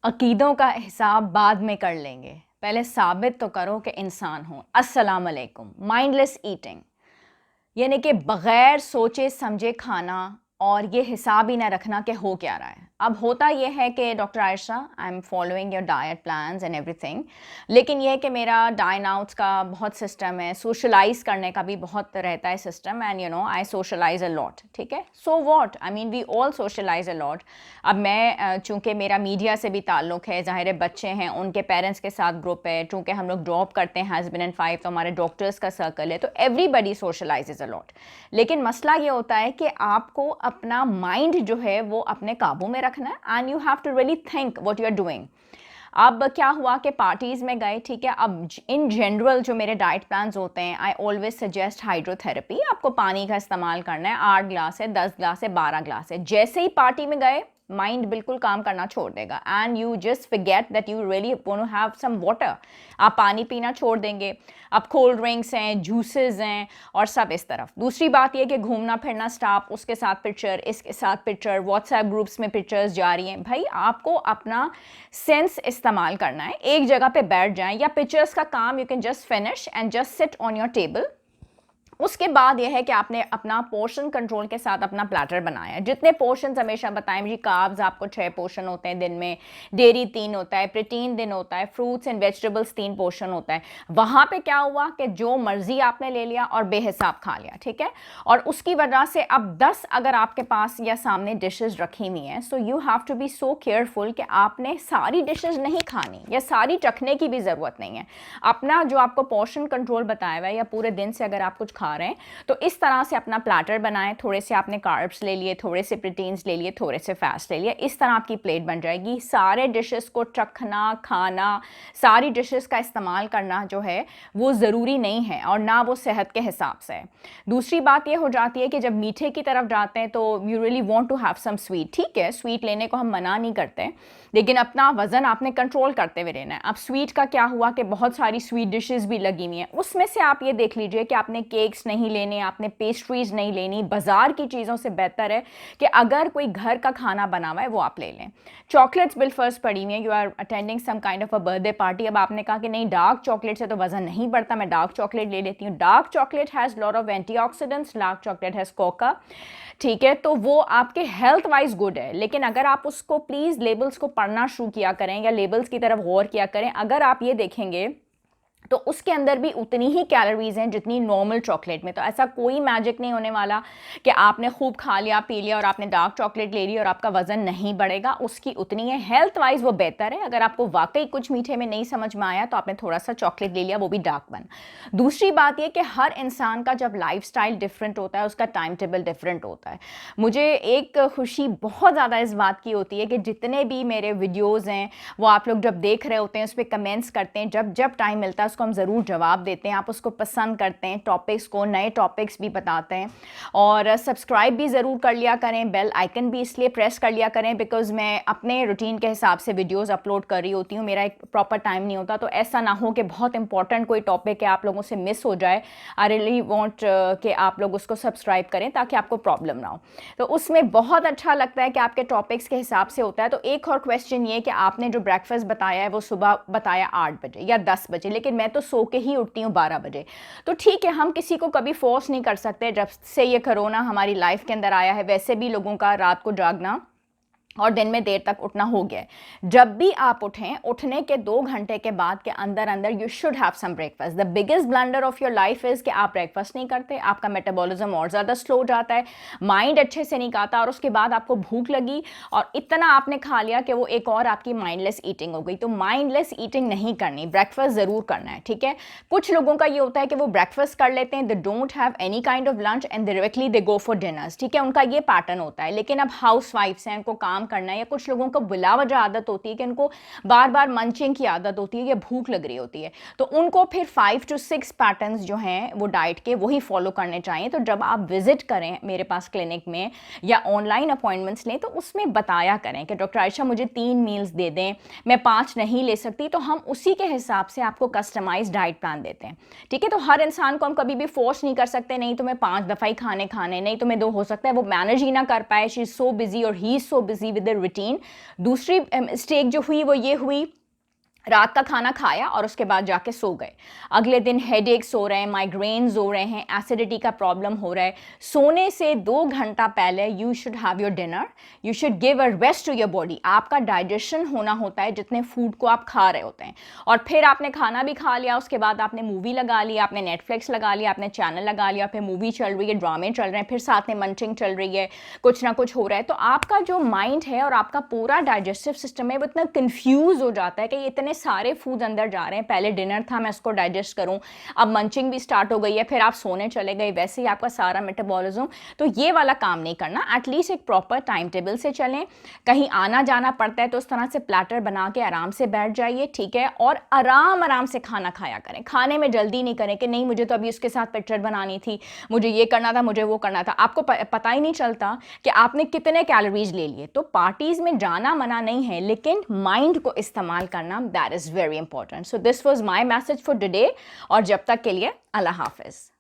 अकीदों का हिसाब बाद में कर लेंगे, पहले साबित तो करो कि इंसान हो। अस्सलाम वालेकुम। माइंडलेस ईटिंग यानी कि बग़ैर सोचे समझे खाना और ये हिसाब ही ना रखना कि हो क्या रहा है। अब होता ये है कि doctor Ayesha, I am following your diet plans and everything, लेकिन यह है कि मेरा डाइन आउट्स का बहुत सिस्टम है, सोशलाइज करने का भी बहुत रहता है system, and you know I socialise a lot. ठीक है, so what, I mean we all socialise a lot. अब मैं चूँकि मेरा मीडिया से भी ताल्लुक़ है, ज़ाहिर है बच्चे हैं, उनके पेरेंट्स के साथ ग्रुप है, चूँकि हम लोग जॉब करते हैं हस्बैंड एंड वाइफ, तो हमारे डॉक्टर्स का सर्कल है, तो एवरीबडी सोशलाइजेज अ लॉट। लेकिन मसला ये होता है कि आपको अपना माइंड जो है वो अपने काबू में रखना है, and you have to really think what you are doing. अब क्या हुआ कि पार्टीज़ में गए, ठीक है, अब इन जनरल जो मेरे डाइट प्लान्स होते हैं, आई ऑलवेज सजेस्ट हाइड्रोथेरेपी। आपको पानी का इस्तेमाल करना है, 8 ग्लास है, 10 ग्लास है, 12 ग्लास है। जैसे ही पार्टी में गए माइंड बिल्कुल काम करना छोड़ देगा, and you just forget that you really want to have some water. आप पानी पीना छोड़ देंगे। अब कोल्ड ड्रिंक्स हैं, जूसेस हैं, और सब इस तरफ। दूसरी बात यह कि घूमना फिरना स्टॉप, उसके साथ पिक्चर, इसके साथ पिक्चर, व्हाट्सएप ग्रुप्स में पिक्चर्स जा रही हैं। भाई आपको अपना सेंस इस्तेमाल करना है, एक जगह पे बैठ जाएं, या पिक्चर्स का काम you can just finish and just sit on your table. उसके बाद यह है कि आपने अपना पोर्शन कंट्रोल के साथ अपना प्लेटर बनाया है। जितने पोर्शन हमेशा बताएं मुझे, कार्ब्स आपको 6 पोर्शन होते हैं दिन में, डेयरी 3 होता है, प्रोटीन दिन होता है, फ्रूट्स एंड वेजिटेबल्स 3 पोर्शन होता है। वहाँ पे क्या हुआ कि जो मर्जी आपने ले लिया और बेहिसाब खा लिया, ठीक है। और उसकी वजह से अब 10 अगर आपके पास या सामने डिशेज रखी हुई हैं, so you have to be so careful कि आपने सारी डिशेज नहीं खानी या सारी चखने की भी ज़रूरत नहीं है। अपना जो आपको पोर्शन कंट्रोल बताया हुआ है, या पूरे दिन से अगर आप कुछ खा रहे हैं तो इस तरह से अपना प्लेटर बनाएं। थोड़े से आपने कार्ब्स ले लिए, थोड़े से प्रोटीन्स ले लिए, थोड़े से फैट्स ले लिए, इस तरह आपकी प्लेट बन जाएगी। सारे डिशेस को चखना, खाना, सारी डिशेस का इस्तेमाल करना जो है वो ज़रूरी नहीं है, और ना वो सेहत के हिसाब से है। दूसरी बात ये हो जाती है कि जब मीठे की तरफ जाते हैं तो you really want to have some sweet. ठीक है, स्वीट लेने को हम मना नहीं करते, लेकिन अपना वज़न आपने कंट्रोल करते हुए रहना है। अब स्वीट का क्या हुआ कि बहुत सारी स्वीट डिशेस भी लगी हुई हैं, उसमें से आप ये देख लीजिए कि आपने केक्स नहीं लेने, आपने पेस्ट्रीज नहीं लेनी। बाजार की चीज़ों से बेहतर है कि अगर कोई घर का खाना बना हुआ है वो आप ले लें। चॉकलेट्स बिल फर्स्ट पड़ी हुई हैं, you are attending some kind of a birthday party. अब आपने कहा कि नहीं, डार्क चॉकलेट से तो वजन नहीं बढ़ता, मैं डार्क चॉकलेट ले लेती हूँ। Dark chocolate has lot of antioxidants, dark chocolate has Coca, ठीक है, तो वो आपके हेल्थ वाइज गुड है। लेकिन अगर आप उसको प्लीज़ लेबल्स को पढ़ना शुरू किया करें, या लेबल्स की तरफ गौर किया करें, अगर आप ये देखेंगे तो उसके अंदर भी उतनी ही कैलोरीज हैं जितनी नॉर्मल चॉकलेट में। तो ऐसा कोई मैजिक नहीं होने वाला कि आपने खूब खा लिया पी लिया और आपने डार्क चॉकलेट ले ली और आपका वजन नहीं बढ़ेगा, उसकी उतनी है। हेल्थ वाइज वो बेहतर है। अगर आपको वाकई कुछ मीठे में नहीं समझ में आया तो आपने थोड़ा सा चॉकलेट ले लिया, वो भी डार्क वन। दूसरी बात यह कि हर इंसान का जब लाइफ स्टाइल डिफरेंट होता है, उसका टाइम टेबल डिफरेंट होता है। मुझे एक खुशी बहुत ज़्यादा इस बात की होती है कि जितने भी मेरे वीडियोज़ हैं वो आप लोग जब देख रहे होते हैं उस पर कमेंट्स करते हैं, जब जब टाइम मिलता है उसको हम ज़रूर जवाब देते हैं, आप उसको पसंद करते हैं, टॉपिक्स को, नए टॉपिक्स भी बताते हैं। और सब्सक्राइब भी ज़रूर कर लिया करें, बेल आइकन भी इसलिए प्रेस कर लिया करें बिकॉज़ मैं अपने रूटीन के हिसाब से वीडियोस अपलोड कर रही होती हूँ, मेरा एक प्रॉपर टाइम नहीं होता। तो ऐसा ना हो कि बहुत इंपॉर्टेंट कोई टॉपिक है आप लोगों से मिस हो जाए। आई रियली वांट कि आप लोग उसको सब्सक्राइब करें ताकि आपको प्रॉब्लम ना हो। तो उसमें बहुत अच्छा लगता है कि आपके टॉपिक्स के हिसाब से होता है। तो एक और क्वेश्चन ये कि आपने जो ब्रेकफास्ट बताया है वो सुबह बताया 8 बजे या 10 बजे, लेकिन मैं तो सो के ही उठती हूँ 12 बजे। तो ठीक है, हम किसी को कभी फोर्स नहीं कर सकते। जब से ये कोरोना हमारी लाइफ के अंदर आया है, वैसे भी लोगों का रात को जागना और दिन में देर तक उठना हो गया है। जब भी आप उठें, उठने के 2 घंटे के बाद के अंदर अंदर you should have some breakfast. The biggest blunder of your life is कि आप ब्रेकफास्ट नहीं करते, आपका मेटाबॉलिज्म और ज़्यादा स्लो हो जाता है, माइंड अच्छे से नहीं खाता, और उसके बाद आपको भूख लगी और इतना आपने खा लिया कि वो एक और आपकी माइंडलेस ईटिंग हो गई। तो माइंडलेस ईटिंग नहीं करनी, ब्रेकफास्ट ज़रूर करना है, ठीक है। कुछ लोगों का ये होता है कि वो ब्रेकफास्ट कर लेते हैं, they don't have any kind of lunch and directly they go for dinners, ठीक है, उनका ये पैटर्न होता है। लेकिन अब हाउस वाइफ्स हैं, उनको काम करना है, या कुछ लोगों को बिलावजह आदत होती है कि उनको बार बार मंचिंग की आदत होती है या भूख लग रही होती है, तो उनको फिर 5 to 6 पैटर्न्स जो हैं वो डाइट के वही फॉलो करने चाहिए। तो जब आप विजिट करें मेरे पास क्लिनिक में या ऑनलाइन अपॉइंटमेंट्स लें तो उसमें बताया करें कि डॉक्टर आयशा मुझे 3 मील्स दे दें, मैं 5 नहीं ले सकती, तो हम उसी के हिसाब से आपको कस्टमाइज डाइट प्लान देते हैं, ठीक है। तो हर इंसान को हम कभी भी फोर्स नहीं कर सकते, नहीं तो मैं 5 दफ़ा ही खाने, नहीं तो मैं 2, हो सकता है वो मैनेज ही ना कर पाए, शी इज़ सो बिजी और he is so busy with the routine. दूसरी मिस्टेक जो हुई वो ये हुई, रात का खाना खाया और उसके बाद जाके सो गए, अगले दिन हेडेक्स हो रहे हैं, माइग्रेन्स हो रहे हैं, एसिडिटी का प्रॉब्लम हो रहा है। सोने से 2 घंटा पहले you should have your dinner, you should give a rest to your body. आपका डाइजेशन होना होता है जितने फूड को आप खा रहे होते हैं। और फिर आपने खाना भी खा लिया, उसके बाद आपने मूवी लगा लिया, आपने नेटफ्लिक्स लगा लिया, आपने चैनल लगा लिया, फिर मूवी चल रही है, ड्रामे चल रहे हैं, फिर साथ में मंचिंग चल रही है, कुछ ना कुछ हो रहा है। तो आपका जो माइंड है और आपका पूरा डाइजेस्टिव सिस्टम है वो इतना कन्फ्यूज हो जाता है कि ये इतने सारे फूड अंदर जा रहे हैं, पहले डिनर था मैं इसको डाइजेस्ट करूं, अब मंचिंग भी स्टार्ट हो गई है, फिर आप सोने चले गए, वैसे ही आपका सारा मेटाबॉलिज्म। तो ये वाला काम नहीं करना, एटलीस्ट एक प्रॉपर टाइम टेबल से चलें। कहीं आना जाना पड़ता है तो उस तरह से प्लेटर बना के आराम से बैठ जाइए, ठीक है, और आराम से खाना खाया करें। खाने में जल्दी नहीं करें कि नहीं मुझे तो अभी उसके साथ पिक्चर बनानी थी, मुझे ये करना था, मुझे वो करना था। आपको पता ही नहीं चलता कि आपने कितने कैलोरीज ले लिए। तो पार्टीज में जाना मना नहीं है, लेकिन माइंड को इस्तेमाल करना, that is very important. So this was my message for today, और जब तक के लिए अल्लाह हाफिज।